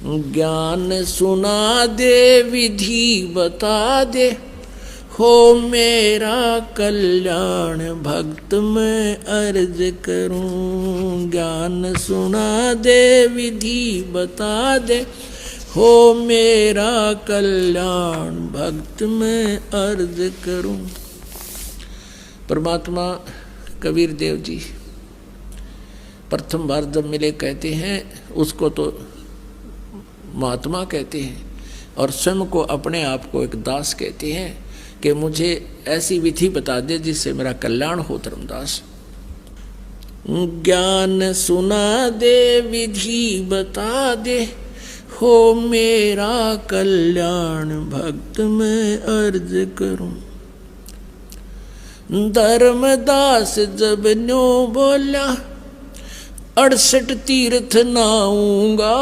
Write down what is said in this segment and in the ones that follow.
ज्ञान सुना दे विधि बता दे, हो मेरा कल्याण भक्त मैं अर्ज करूं। ज्ञान सुना दे विधि बता दे, हो मेरा कल्याण भक्त मैं अर्ज करूं। परमात्मा कबीर देव जी प्रथम बार जब मिले कहते हैं, उसको तो महात्मा कहते हैं और स्वयं को अपने आप को एक दास कहते हैं कि मुझे ऐसी विधि बता दे जिससे मेरा कल्याण हो धर्मदास। ज्ञान सुना दे विधि बता दे, हो मेरा कल्याण भक्त मैं अर्ज करूं। धर्मदास जब न्यो बोला, 68 तीर्थ नाऊंगा।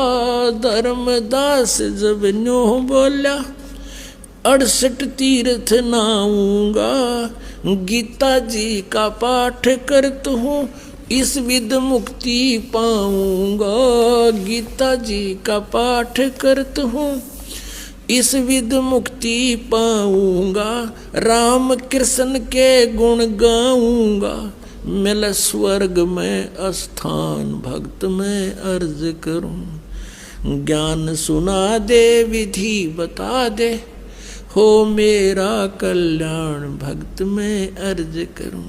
धर्मदास जब न्यो बोला, 68 तीर्थ नाऊंगा। गीता जी का पाठ करत हूँ, इस विध मुक्ति पाऊंगा। गीता जी का पाठ करत हूँ, इस विध मुक्ति पाऊंगा। राम कृष्ण के गुण गाऊंगा, मिल स्वर्ग में स्थान भक्त में अर्ज करूं। ज्ञान सुना दे विधि बता दे, हो मेरा कल्याण भक्त में अर्ज करूं।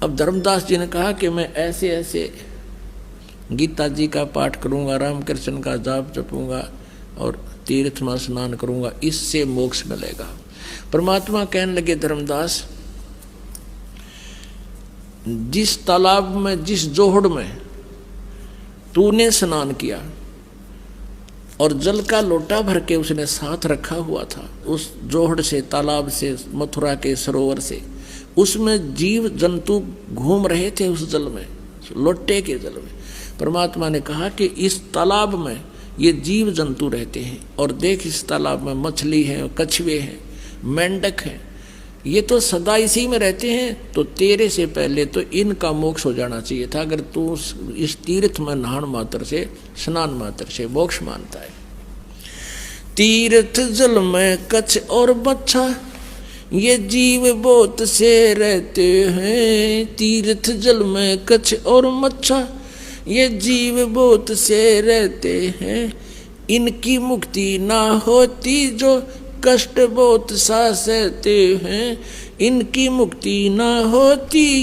अब धर्मदास जी ने कहा कि मैं ऐसे ऐसे गीता जी का पाठ करूंगा, राम कृष्ण का जाप जपूंगा और तीर्थ में स्नान करूंगा, इससे मोक्ष मिलेगा। परमात्मा कहने लगे, धर्मदास जिस तालाब में, जिस जोहड़ में तूने स्नान किया और जल का लोटा भर के उसने साथ रखा हुआ था, उस जोहड़ से, तालाब से, मथुरा के सरोवर से, उसमें जीव जंतु घूम रहे थे उस जल में, लोटे के जल में। परमात्मा ने कहा कि इस तालाब में ये जीव जंतु रहते हैं और देख इस तालाब में मछली है, कछुए हैं, मेंढक हैं, ये तो सदा इसी में रहते हैं। तो तेरे से पहले तो इनका मोक्ष हो जाना चाहिए था, अगर तू इस तीर्थ में नहान मात्र से, स्नान मात्र से मोक्ष मानता है। तीर्थ जल में कछ और बच्छा, ये जीव बहुत से रहते हैं। तीर्थ जल में कछ और मच्छा, ये जीव बहुत से रहते हैं। इनकी मुक्ति ना होती जो कष्ट बहुत सा सहते हैं। इनकी मुक्ति ना होती